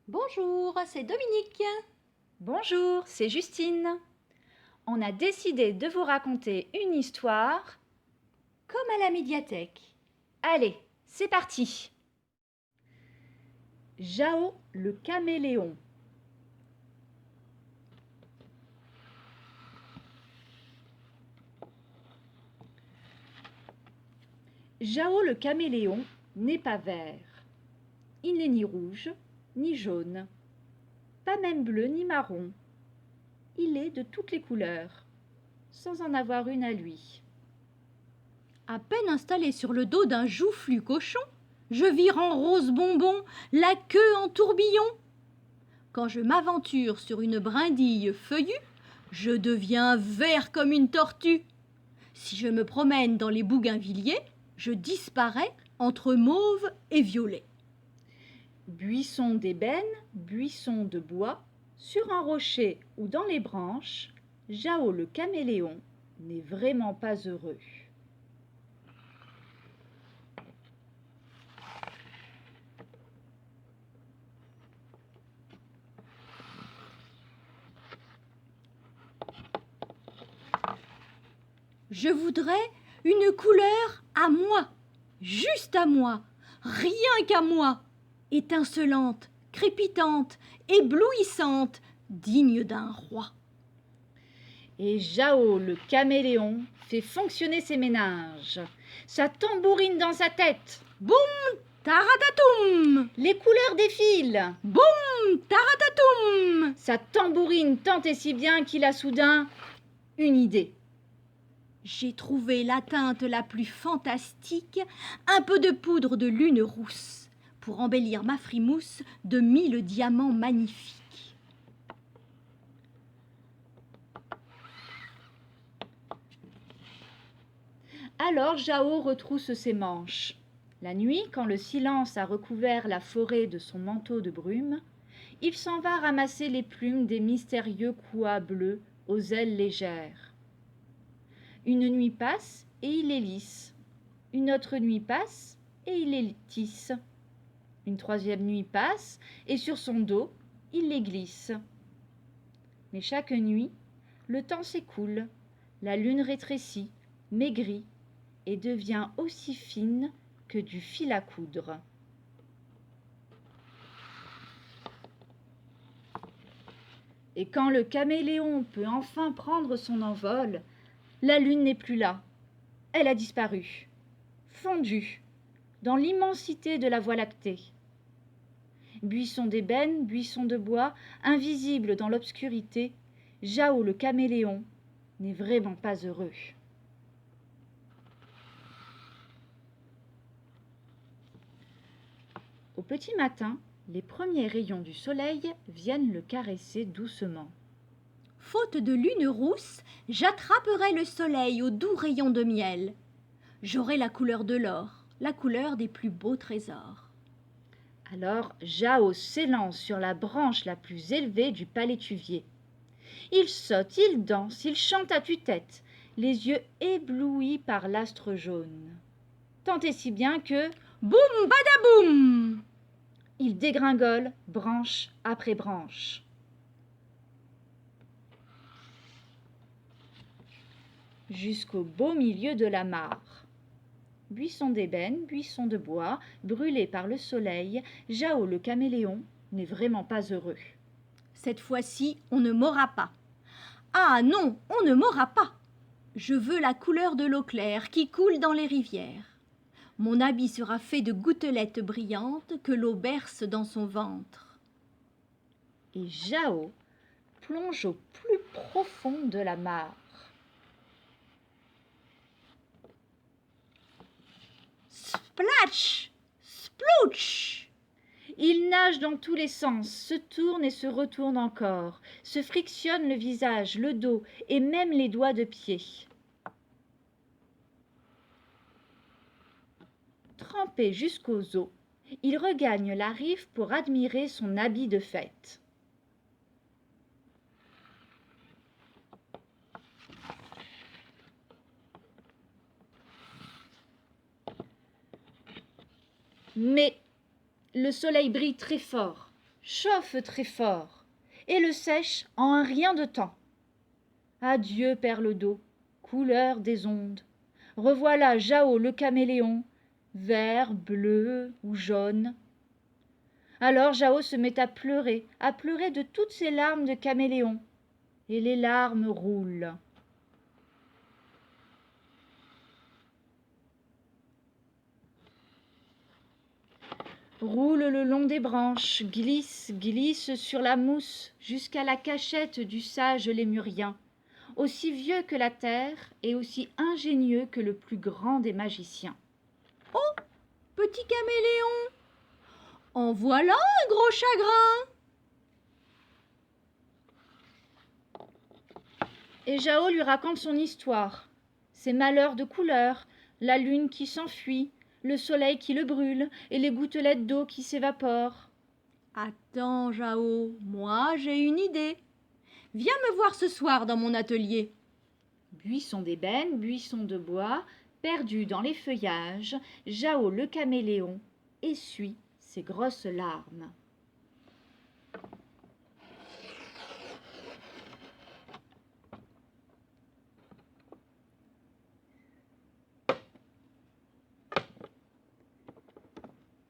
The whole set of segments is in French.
Bonjour, c'est Dominique. Bonjour, c'est Justine. On a décidé de vous raconter une histoire. Comme à la médiathèque. Allez, c'est parti. Jao le caméléon. Jao le caméléon n'est pas vert. Il n'est ni rouge, ni jaune, pas même bleu ni marron. Il est de toutes les couleurs, sans en avoir une à lui. À peine installé sur le dos d'un joufflu cochon, je vire en rose bonbon, la queue en tourbillon. Quand je m'aventure sur une brindille feuillue, je deviens vert comme une tortue. Si je me promène dans les bougainvilliers, je disparais entre mauve et violet. Buisson d'ébène, buisson de bois, sur un rocher ou dans les branches, Jao le caméléon n'est vraiment pas heureux. Je voudrais une couleur à moi, juste à moi, rien qu'à moi, étincelante, crépitante, éblouissante, digne d'un roi. Et Jao le caméléon fait fonctionner ses méninges. Ça tambourine dans sa tête. Boum, taratatoum, Les couleurs défilent. boum, taratatoum. Ça tambourine tant et si bien qu'il a soudain une idée. J'ai trouvé la teinte la plus fantastique, un peu de poudre de lune rousse, pour embellir ma frimousse de 1000 diamants magnifiques. Alors Jao retrousse ses manches. La nuit, quand le silence a recouvert la forêt de son manteau de brume, il s'en va ramasser les plumes des mystérieux couas bleus aux ailes légères. Une nuit passe et il les lisse. Une autre nuit passe et il les tisse. Une troisième nuit passe et sur son dos, il les glisse. Mais chaque nuit, le temps s'écoule, la lune rétrécit, maigrit et devient aussi fine que du fil à coudre. Et quand le caméléon peut enfin prendre son envol, la lune n'est plus là. Elle a disparu, fondue, dans l'immensité de la Voie lactée. Buisson d'ébène, buisson de bois, invisible dans l'obscurité, Jao le caméléon n'est vraiment pas heureux. Au petit matin, les premiers rayons du soleil viennent le caresser doucement. Faute de lune rousse, j'attraperai le soleil aux doux rayons de miel. J'aurai la couleur de l'or, la couleur des plus beaux trésors. Alors Jao s'élance sur la branche la plus élevée du palétuvier. Il saute, il danse, il chante à tue-tête, les yeux éblouis par l'astre jaune. Tant et si bien que, Boum badaboum! il dégringole branche après branche. Jusqu'au beau milieu de la mare. Buisson d'ébène, buisson de bois, brûlé par le soleil, Jao le caméléon n'est vraiment pas heureux. Cette fois-ci, on ne m'aura pas. Ah non, on ne m'aura pas. Je veux la couleur de l'eau claire qui coule dans les rivières. Mon habit sera fait de gouttelettes brillantes que l'eau berce dans son ventre. Et Jao plonge au plus profond de la mare. Splatch! Splouch! Il nage dans tous les sens, se tourne et se retourne encore, se frictionne le visage, le dos et même les doigts de pied. Trempé jusqu'aux os, il regagne la rive pour admirer son habit de fête. Mais le soleil brille très fort. chauffe très fort et le sèche en un rien de temps. Adieu perle d'eau, couleur des ondes. Revoilà Jao le caméléon, vert, bleu ou jaune. Alors Jao se met à pleurer de toutes ses larmes de caméléon, et les larmes roulent. Roule le long des branches, glisse, glisse sur la mousse, jusqu'à la cachette du sage lémurien, aussi vieux que la terre et aussi ingénieux que le plus grand des magiciens. Oh, petit caméléon, en voilà un gros chagrin. Et Jao lui raconte son histoire, ses malheurs de couleur, la lune qui s'enfuit, le soleil qui le brûle et les gouttelettes d'eau qui s'évaporent. Attends, Jao, moi j'ai une idée. Viens me voir ce soir dans mon atelier. Buisson d'ébène, buisson de bois, perdu dans les feuillages, Jao le caméléon essuie ses grosses larmes.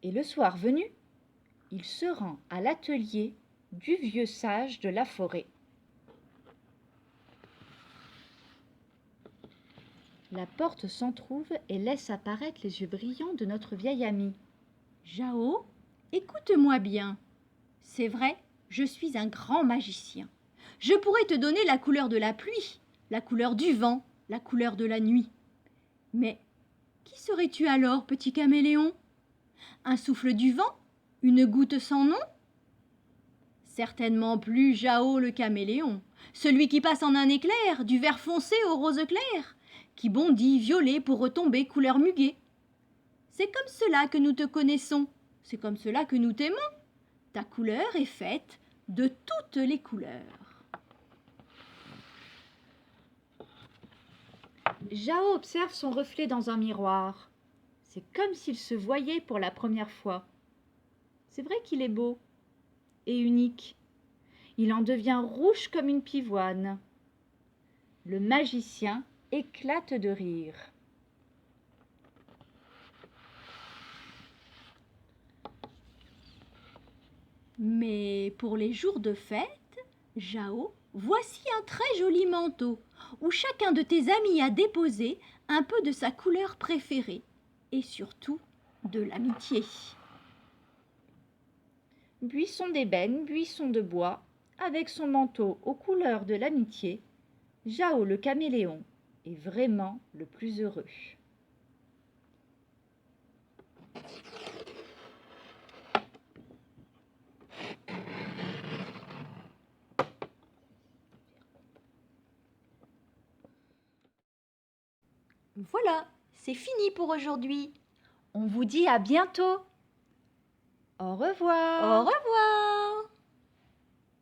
Et le soir venu, il se rend à l'atelier du vieux sage de la forêt. La porte s'entr'ouvre et laisse apparaître les yeux brillants de notre vieil ami. Jao, écoute-moi bien. C'est vrai, je suis un grand magicien. Je pourrais te donner la couleur de la pluie, la couleur du vent, la couleur de la nuit. Mais qui serais-tu alors, petit caméléon? Un souffle du vent? Une goutte sans nom? Certainement plus Jao le caméléon, celui qui passe en un éclair du vert foncé au rose clair, qui bondit violet pour retomber couleur muguet. C'est comme cela que nous te connaissons, c'est comme cela que nous t'aimons. Ta couleur est faite de toutes les couleurs. Jao observe son reflet dans un miroir. C'est comme s'il se voyait pour la première fois. C'est vrai qu'il est beau et unique. Il en devient rouge comme une pivoine. Le magicien éclate de rire. Mais pour les jours de fête, Jao, voici un très joli manteau où chacun de tes amis a déposé un peu de sa couleur préférée et surtout de l'amitié. Buisson d'ébène, buisson de bois, avec son manteau aux couleurs de l'amitié, Jao le caméléon est vraiment le plus heureux. Voilà, c'est fini pour aujourd'hui. On vous dit à bientôt. Au revoir. Au revoir.